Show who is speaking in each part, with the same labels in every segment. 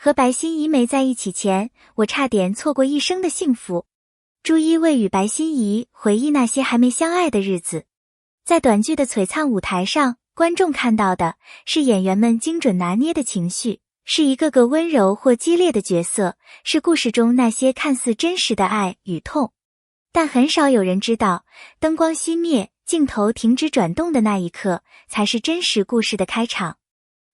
Speaker 1: 和白心怡没在一起前，我差点错过一生的幸福。朱一卫与白心怡回忆那些还没相爱的日子。在短剧的璀璨舞台上，观众看到的是演员们精准拿捏的情绪，是一个个温柔或激烈的角色，是故事中那些看似真实的爱与痛。但很少有人知道，灯光熄灭，镜头停止转动的那一刻，才是真实故事的开场。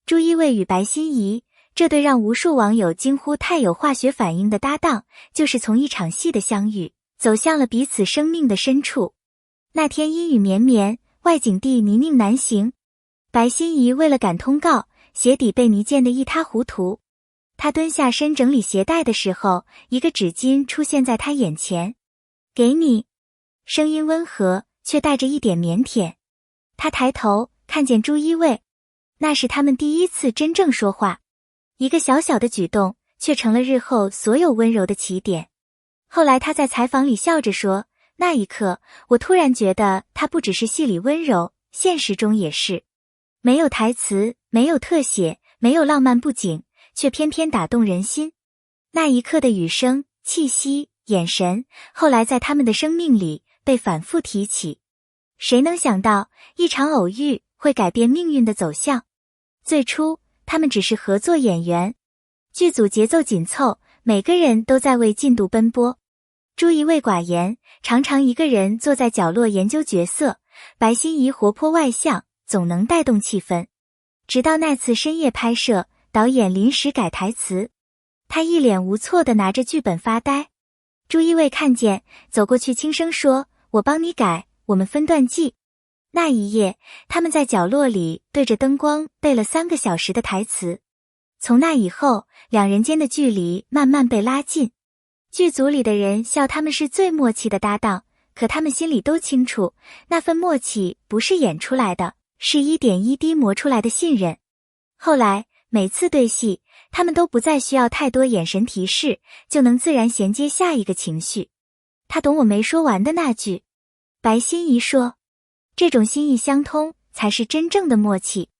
Speaker 1: 朱一卫与白心怡，这对让无数网友惊呼太有化学反应的搭档，就是从一场戏的相遇，走向了彼此生命的深处。那天阴雨绵绵，外景地泥泞难行，白心怡为了赶通告，鞋底被泥溅得一塌糊涂。她蹲下身整理鞋带的时候，一个纸巾出现在她眼前。给你。声音温和，却带着一点腼腆。她抬头，看见朱一卫，那是他们第一次真正说话。一个小小的举动，却成了日后所有温柔的起点。后来她在采访里笑着说，那一刻，我突然觉得他不只是戏里温柔，现实中也是。没有台词，没有特写，没有浪漫布景，却偏偏打动人心。那一刻的语声、气息、眼神，后来在他们的生命里被反复提起。谁能想到，一场偶遇会改变命运的走向？最初，他们只是合作演员，剧组节奏紧凑，每个人都在为进度奔波。朱一卫寡言，常常一个人坐在角落研究角色；白心怡活泼外向，总能带动气氛。直到那次深夜拍摄，导演临时改台词，他一脸无措地拿着剧本发呆。朱一卫看见，走过去轻声说，我帮你改，我们分段记。那一夜，他们在角落里对着灯光背了3个小时的台词。从那以后，两人间的距离慢慢被拉近。剧组里的人笑他们是最默契的搭档，可他们心里都清楚，那份默契不是演出来的，是一点一滴磨出来的信任。后来，每次对戏，他们都不再需要太多眼神提示，就能自然衔接下一个情绪。他懂我没说完的那句。白心怡说，这种心意相通，才是真正的默契。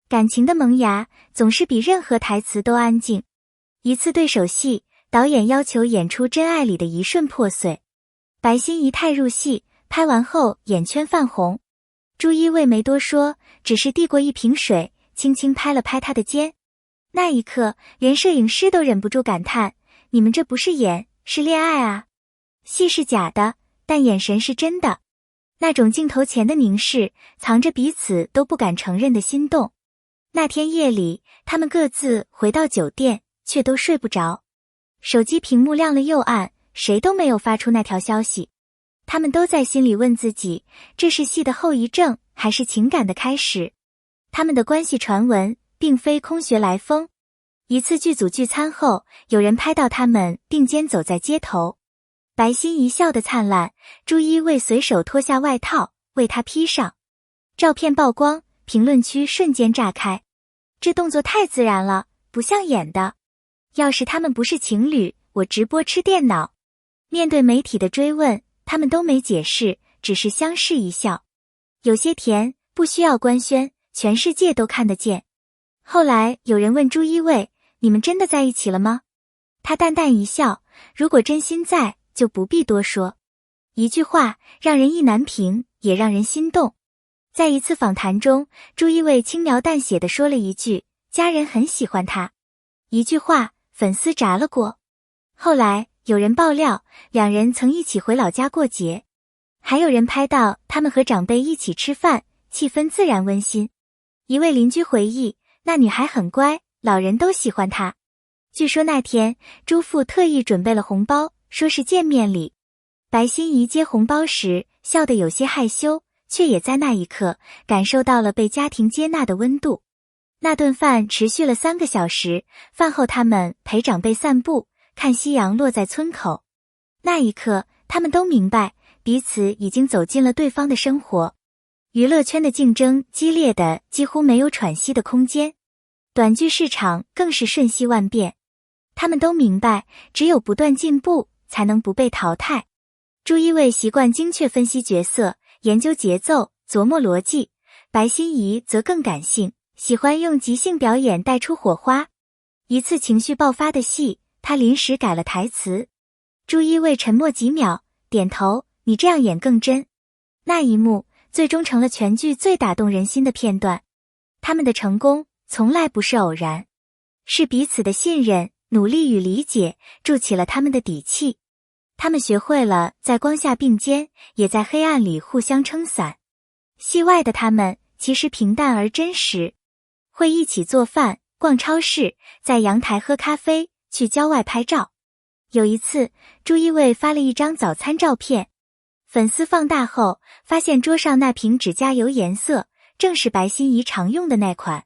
Speaker 1: 感情的萌芽，总是比任何台词都安静。一次对手戏，导演要求演出《真爱》里的一瞬破碎。白心怡太入戏，拍完后眼圈泛红。朱一卫没多说，只是递过一瓶水，轻轻拍了拍他的肩。那一刻，连摄影师都忍不住感叹，你们这不是演，是恋爱啊。戏是假的，但眼神是真的。那种镜头前的凝视，藏着彼此都不敢承认的心动。那天夜里，他们各自回到酒店，却都睡不着。手机屏幕亮了又暗，谁都没有发出那条消息。他们都在心里问自己，这是戏的后遗症，还是情感的开始？他们的关系传闻并非空穴来风。一次剧组聚餐后，有人拍到他们并肩走在街头。白心怡笑得灿烂，朱一卫随手脱下外套，为她披上。照片曝光，评论区瞬间炸开。这动作太自然了，不像演的。要是他们不是情侣，我直播吃电脑。面对媒体的追问，他们都没解释，只是相视一笑。有些甜，不需要官宣，全世界都看得见。后来有人问朱一卫，你们真的在一起了吗？他淡淡一笑，如果真心在，就不必多说。一句话，让人意难平，也让人心动。在一次访谈中，朱一卫轻描淡写地说了一句，家人很喜欢他。一句话，粉丝炸了锅。后来有人爆料，两人曾一起回老家过节，还有人拍到他们和长辈一起吃饭，气氛自然温馨。一位邻居回忆，那女孩很乖，老人都喜欢她。据说那天朱父特意准备了红包，说是见面礼。白心怡接红包时笑得有些害羞，却也在那一刻感受到了被家庭接纳的温度。那顿饭持续了3个小时，饭后他们陪长辈散步，看夕阳落在村口。那一刻，他们都明白，彼此已经走进了对方的生活。娱乐圈的竞争激烈的几乎没有喘息的空间，短剧市场更是瞬息万变。他们都明白，只有不断进步，才能不被淘汰。朱一卫习惯精确分析角色，研究节奏，琢磨逻辑；白心怡则更感性，喜欢用即兴表演带出火花。一次情绪爆发的戏，他临时改了台词。朱一卫沉默几秒，点头，你这样演更真。那一幕最终成了全剧最打动人心的片段。他们的成功从来不是偶然，是彼此的信任、努力与理解筑起了他们的底气。他们学会了在光下并肩，也在黑暗里互相撑伞。戏外的他们其实平淡而真实，会一起做饭、逛超市，在阳台喝咖啡，去郊外拍照。有一次，朱一卫发了一张早餐照片，粉丝放大后发现桌上那瓶指甲油颜色正是白心怡常用的那款，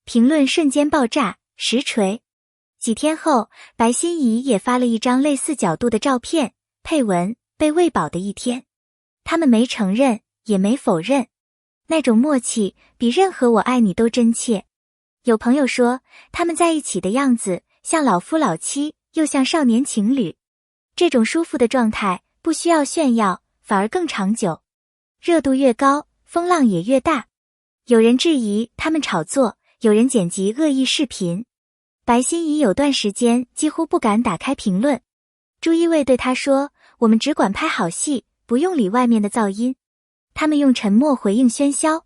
Speaker 1: 评论瞬间爆炸，实锤。几天后，白心怡也发了一张类似角度的照片，配文被喂饱的一天。他们没承认，也没否认，那种默契比任何我爱你都真切。有朋友说，他们在一起的样子像老夫老妻，又像少年情侣。这种舒服的状态不需要炫耀，反而更长久。热度越高，风浪也越大。有人质疑他们炒作，有人剪辑恶意视频。白心怡有段时间几乎不敢打开评论。朱一卫对他说，我们只管拍好戏，不用理外面的噪音。他们用沉默回应喧嚣。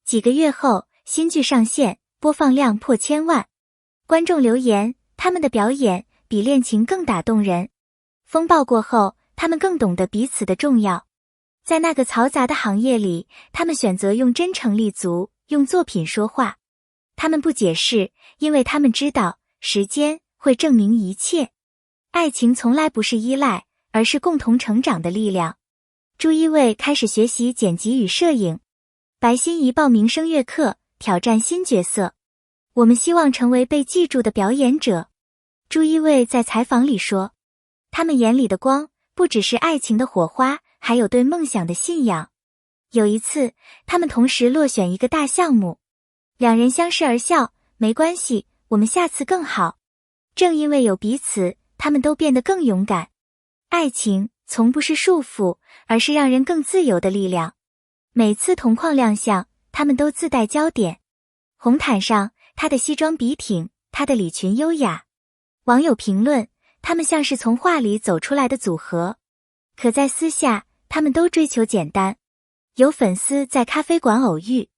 Speaker 1: 几个月后，新剧上线，播放量破1000万。观众留言，他们的表演比恋情更打动人。风暴过后，他们更懂得彼此的重要。在那个嘈杂的行业里，他们选择用真诚立足，用作品说话。他们不解释，因为他们知道时间会证明一切。爱情从来不是依赖，而是共同成长的力量。朱一卫开始学习剪辑与摄影，白心怡报名声乐课，挑战新角色。我们希望成为被记住的表演者。朱一卫在采访里说，他们眼里的光不只是爱情的火花，还有对梦想的信仰。有一次，他们同时落选一个大项目，两人相视而笑，没关系，我们下次更好。正因为有彼此，他们都变得更勇敢。爱情从不是束缚，而是让人更自由的力量。每次同框亮相，他们都自带焦点。红毯上，他的西装笔挺，他的礼裙优雅。网友评论，他们像是从画里走出来的组合。可在私下，他们都追求简单。有粉丝在咖啡馆偶遇，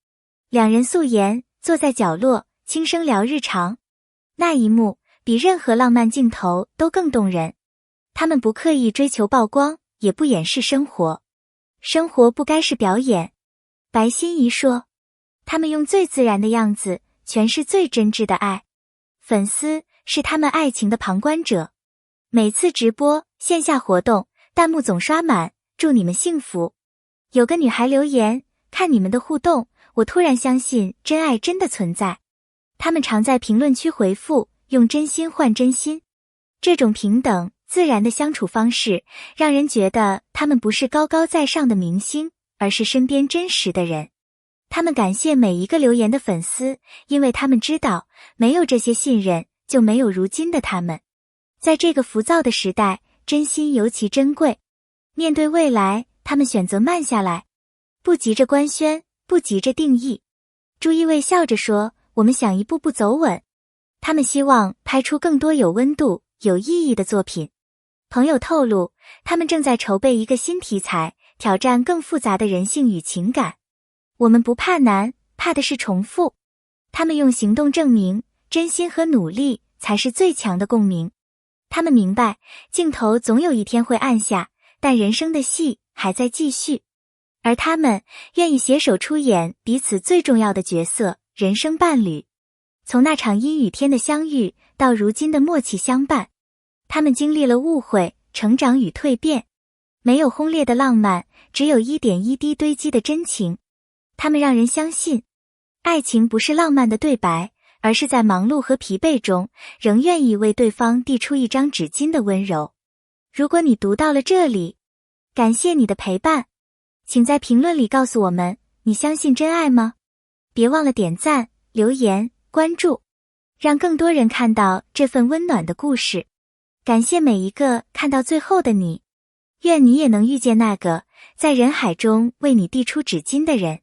Speaker 1: 两人素颜坐在角落，轻声聊日常。那一幕比任何浪漫镜头都更动人。他们不刻意追求曝光，也不掩饰生活。生活不该是表演。白心怡说，他们用最自然的样子诠释最真挚的爱。粉丝是他们爱情的旁观者。每次直播、线下活动，弹幕总刷满，祝你们幸福。有个女孩留言，看你们的互动，我突然相信真爱真的存在。他们常在评论区回复，用真心换真心。这种平等、自然的相处方式，让人觉得他们不是高高在上的明星，而是身边真实的人。他们感谢每一个留言的粉丝，因为他们知道，没有这些信任，就没有如今的他们。在这个浮躁的时代，真心尤其珍贵。面对未来，他们选择慢下来，不急着官宣，不急着定义。朱一卫笑着说，我们想一步步走稳。他们希望拍出更多有温度、有意义的作品。朋友透露，他们正在筹备一个新题材，挑战更复杂的人性与情感。我们不怕难，怕的是重复。他们用行动证明，真心和努力才是最强的共鸣。他们明白，镜头总有一天会暗下，但人生的戏还在继续。而他们愿意携手出演彼此最重要的角色，人生伴侣。从那场阴雨天的相遇，到如今的默契相伴，他们经历了误会、成长与蜕变。没有轰烈的浪漫，只有一点一滴堆积的真情。他们让人相信，爱情不是浪漫的对白，而是在忙碌和疲惫中，仍愿意为对方递出一张纸巾的温柔。如果你读到了这里，感谢你的陪伴，请在评论里告诉我们，你相信真爱吗？别忘了点赞、留言、关注，让更多人看到这份温暖的故事。感谢每一个看到最后的你，愿你也能遇见那个在人海中为你递出纸巾的人。